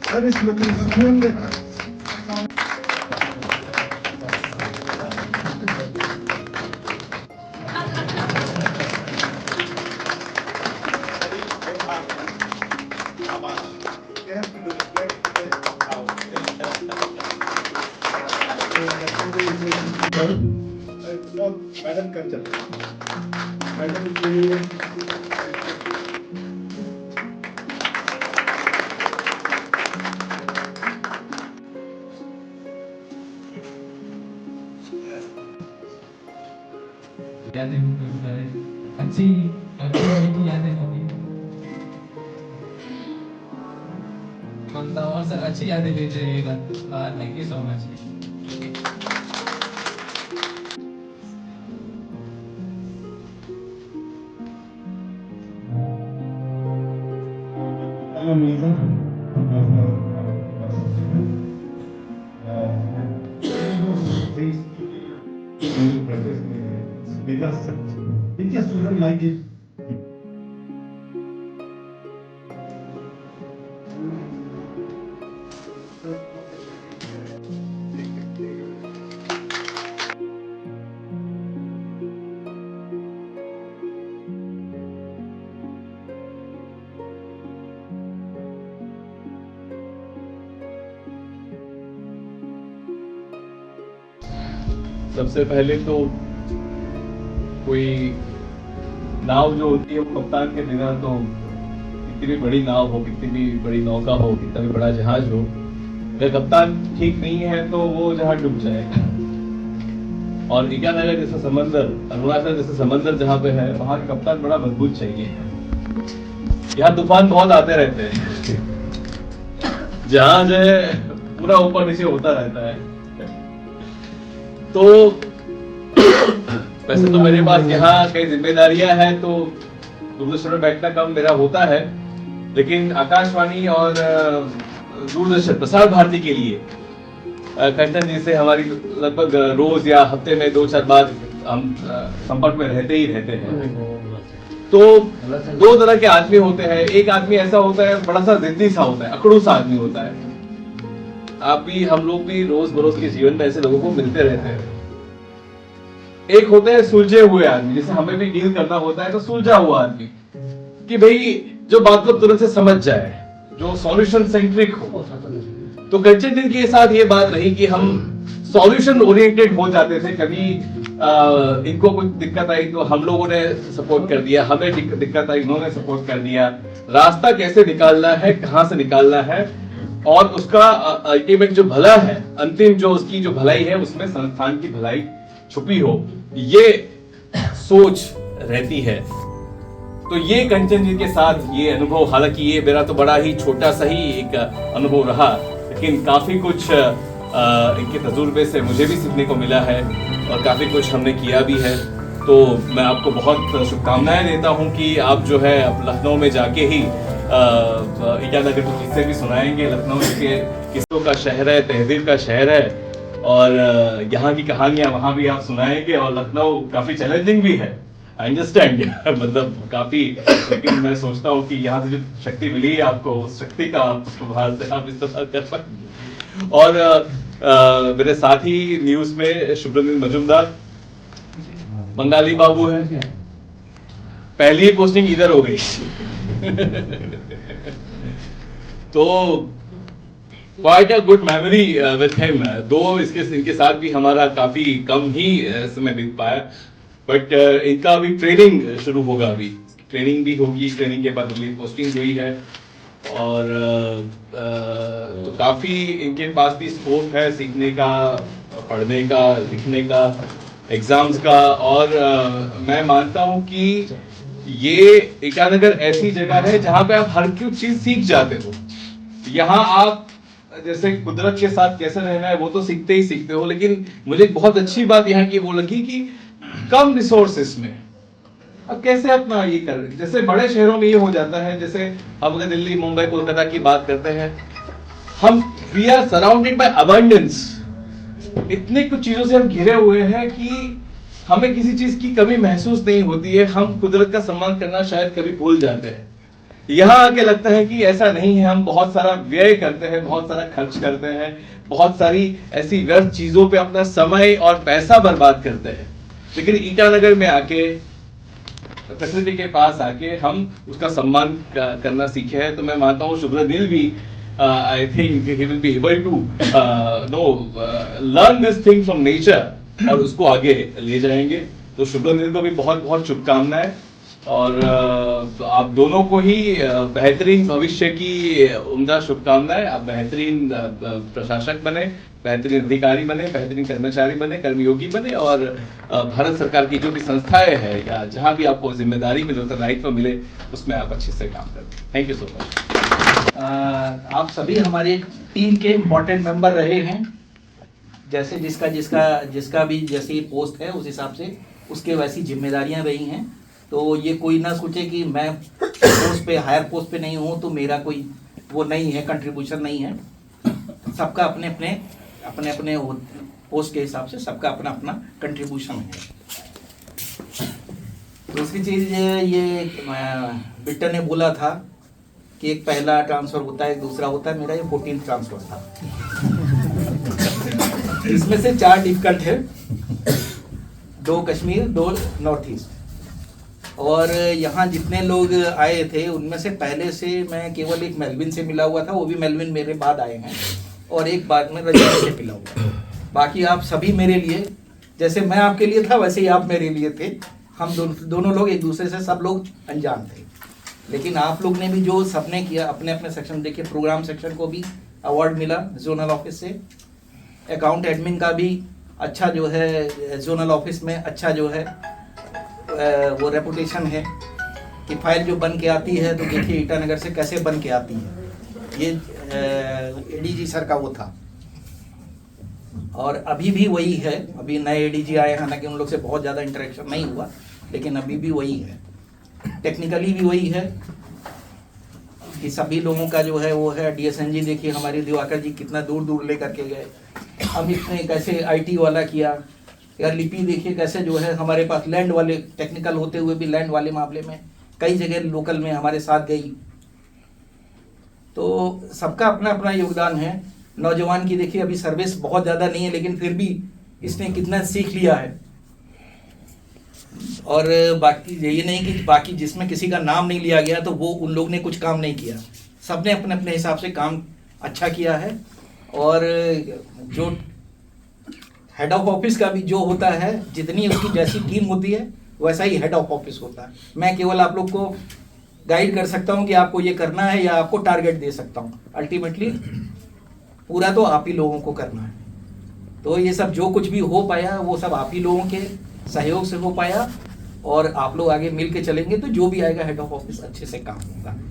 Sir इस में madam कर चलते मैडम अच्छी यादें होगी और सर अच्छी यादें ले जाइएगा। Thank you so much. Because student like it. सबसे पहले तो कोई नाव जो होती है वो कप्तान के बिना तो कितनी भी बड़ी नाव हो, कितनी भी बड़ी नौका हो, कितना भी बड़ा जहाज हो, अगर कप्तान ठीक नहीं है तो वो जहाज डूब जाएगा। और ईटानगर जैसा समंदर, अरुणाचल जैसा समंदर जहाँ पे है, वहाँ का कप्तान बड़ा मजबूत चाहिए। यहाँ तूफान बहुत आते रहते हैं, जहाज है पूरा ऊपर नीचे होता रहता है। तो वैसे तो मेरे पास यहाँ कई जिम्मेदारियां हैं, तो दूरदर्शन में बैठना कम मेरा होता है, लेकिन आकाशवाणी और दूरदर्शन प्रसार भारती के लिए कंचन जी से हमारी लगभग रोज या हफ्ते में 2-4 बार हम संपर्क में रहते ही रहते हैं। तो दो तरह के आदमी होते हैं। एक आदमी ऐसा होता है, बड़ा सा जिद्दी सा होता है, अकड़ू सा आदमी होता है। आप भी, हम लोग भी रोज बरोज के जीवन में ऐसे लोगों को मिलते रहते हैं। एक होते हैं सुलझे हुए आदमी, जैसे हमें भी डील करना होता है तो सुलझा हुआ आदमी, कि भाई जो बात को तुरंत से समझ जाए, जो सॉल्यूशन सेंट्रिक हो। तो कंचन जी के साथ ये बात रही कि हम सॉल्यूशन ओरिएंटेड हो जाते थे। कभी इनको कुछ दिक्कत आई तो हम लोगों ने सपोर्ट कर दिया, हमें दिक्कत आई उन्होंने सपोर्ट कर दिया। रास्ता कैसे निकालना है, कहां से निकालना है, और उसका अल्टीमेट जो भला है, अंतिम जो उसकी जो भलाई है, उसमें संस्थान की भलाई छुपी हो, ये सोच रहती है। तो ये कंचन जी के साथ ये अनुभव, हालांकि ये मेरा तो बड़ा ही छोटा सा ही एक अनुभव रहा, लेकिन काफी कुछ इनके तजुर्बे से मुझे भी सीखने को मिला है और काफी कुछ हमने किया भी है। तो मैं आपको बहुत शुभकामनाएं देता हूं कि आप जो है अब लखनऊ में जाके ही ईटानगर के किस्से भी सुनाएंगे। लखनऊ के किस्सों का शहर है, तहजीब का शहर है, और यहाँ की कहानियां वहां भी आप सुनाएंगे। और लखनऊ काफी चैलेंजिंग भी है, आई अंडरस्टैंड मतलब काफी, लेकिन मैं सोचता हूँ कि यहाँ से जो शक्ति मिली है आपको, उस शक्ति का प्रभाव से आप इस्तेमाल कर पाएंगे। और मेरे साथी न्यूज में शुभ्रनील मजुमदार बंगाली बाबू है, पहली पोस्टिंग इधर हो गई तो quite a good memory with him. दो इनके साथ भी हमारा काफी कम ही समय बीत पाया, बट इनका अभी ट्रेनिंग शुरू होगा, अभी ट्रेनिंग भी होगी, ट्रेनिंग के बाद अगली पोस्टिंग हुई है। और तो काफी इनके पास भी स्कोप है सीखने का, पढ़ने का, लिखने का, एग्जाम्स का। और मैं मानता हूँ कि ये ईटानगर ऐसी जगह है जहाँ पे आप हर कुछ चीज सीख जाते हो। यहाँ आप जैसे कुदरत के साथ कैसे रहना है वो तो सीखते ही सीखते हो, लेकिन मुझे बहुत अच्छी बात यहाँ की वो लगी कि कम रिसोर्सेस में अब कैसे अपना ये कर, जैसे बड़े शहरों में ये हो जाता है, जैसे हम अगर दिल्ली, मुंबई, कोलकाता की बात करते हैं, हम we are surrounded by abundance, इतनी कुछ चीजों से हम घिरे हुए हैं कि हमें किसी चीज की कमी महसूस नहीं होती है, हम कुदरत का सम्मान करना शायद कभी भूल जाते हैं। यहाँ आके लगता है कि ऐसा नहीं है, हम बहुत सारा व्यय करते हैं, बहुत सारा खर्च करते हैं, बहुत सारी ऐसी व्यर्थ चीजों पे अपना समय और पैसा बर्बाद करते हैं, लेकिन ईटानगर में आके, प्रकृति के पास आके हम उसका सम्मान करना सीखे हैं। तो मैं मानता हूँ शुभ्रनील भी I think he will be able to learn this thing from nature और उसको आगे ले जाएंगे। तो शुभ्रनील को भी बहुत बहुत शुभकामनाएं और आप दोनों को ही बेहतरीन भविष्य की उम्दा शुभकामनाएं। आप बेहतरीन प्रशासक बने, बेहतरीन अधिकारी बने, बेहतरीन कर्मचारी बने, कर्मयोगी बने और भारत सरकार की जो भी संस्थाएं हैं या जहां भी आपको जिम्मेदारी मिले, उत्तरदायित्व मिले, उसमें आप अच्छे से काम करें। Thank you so much. आप सभी हमारे टीम के इम्पोर्टेंट मेंबर रहे हैं। जैसे जिसका भी जैसी पोस्ट है उस हिसाब से उसके वैसी जिम्मेदारियां रही हैं। तो ये कोई ना सोचे कि मैं पोस्ट पे, हायर पोस्ट पे नहीं हूँ तो मेरा कोई वो नहीं है, कंट्रीब्यूशन नहीं है। सबका अपने अपने पोस्ट के हिसाब से सबका अपना अपना कंट्रीब्यूशन है। दूसरी चीज़ ये बिट्टा ने बोला था कि एक पहला ट्रांसफ़र होता है, एक दूसरा होता है। मेरा ये 14th ट्रांसफ़र था। इसमें से 4 डिफिकल्ट है, 2 कश्मीर, 2 नॉर्थ ईस्ट। और यहाँ जितने लोग आए थे उनमें से पहले से मैं केवल एक मेलविन से मिला हुआ था, वो भी मेलविन मेरे बाद आए हैं, और एक बाद में रजत से मिला हुआ। बाकी आप सभी मेरे लिए, जैसे मैं आपके लिए था वैसे ही आप मेरे लिए थे। हम दोनों लोग एक दूसरे से सब लोग अनजान थे, लेकिन आप लोग ने भी जो सबने किया अपने अपने सेक्शन, देखिए प्रोग्राम सेक्शन को भी अवार्ड मिला जोनल ऑफिस से, अकाउंट एडमिन का भी अच्छा जो है जोनल ऑफिस में अच्छा जो है वो रेपुटेशन है कि फाइल जो बन के आती है तो देखिए ईटानगर से कैसे बन के आती है। ये एडीजी सर का वो था और अभी भी वही है। अभी नए एडीजी आए, हालांकि उन लोग से बहुत ज़्यादा इंटरेक्शन नहीं हुआ, लेकिन अभी भी वही है। टेक्निकली भी वही है कि सभी लोगों का जो है वो है। डीएसएनजी देखिए हमारे दिवाकर जी कितना दूर दूर ले करके गए। हम इसने कैसे आईटी वाला किया, या लिपि देखिए कैसे जो है हमारे पास लैंड वाले, टेक्निकल होते हुए भी लैंड वाले मामले में कई जगह लोकल में हमारे साथ गई। तो सबका अपना अपना योगदान है। नौजवान की देखिए अभी सर्विस बहुत ज़्यादा नहीं है, लेकिन फिर भी इसने कितना सीख लिया है। और बाकी ये नहीं कि बाकी जिसमें किसी का नाम नहीं लिया गया तो वो उन लोग ने कुछ काम नहीं किया। सबने अपने अपने हिसाब से काम अच्छा किया है। और जो हेड ऑफ ऑफिस का भी जो होता है, जितनी उसकी जैसी टीम होती है वैसा ही हेड ऑफ ऑफिस होता है। मैं केवल आप लोग को गाइड कर सकता हूँ कि आपको ये करना है या आपको टारगेट दे सकता हूँ। अल्टीमेटली पूरा तो आप ही लोगों को करना है। तो ये सब जो कुछ भी हो पाया वो सब आप ही लोगों के सहयोग से हो पाया, और आप लोग आगे मिल के चलेंगे तो जो भी आएगा हेड ऑफ ऑफिस अच्छे से काम होगा।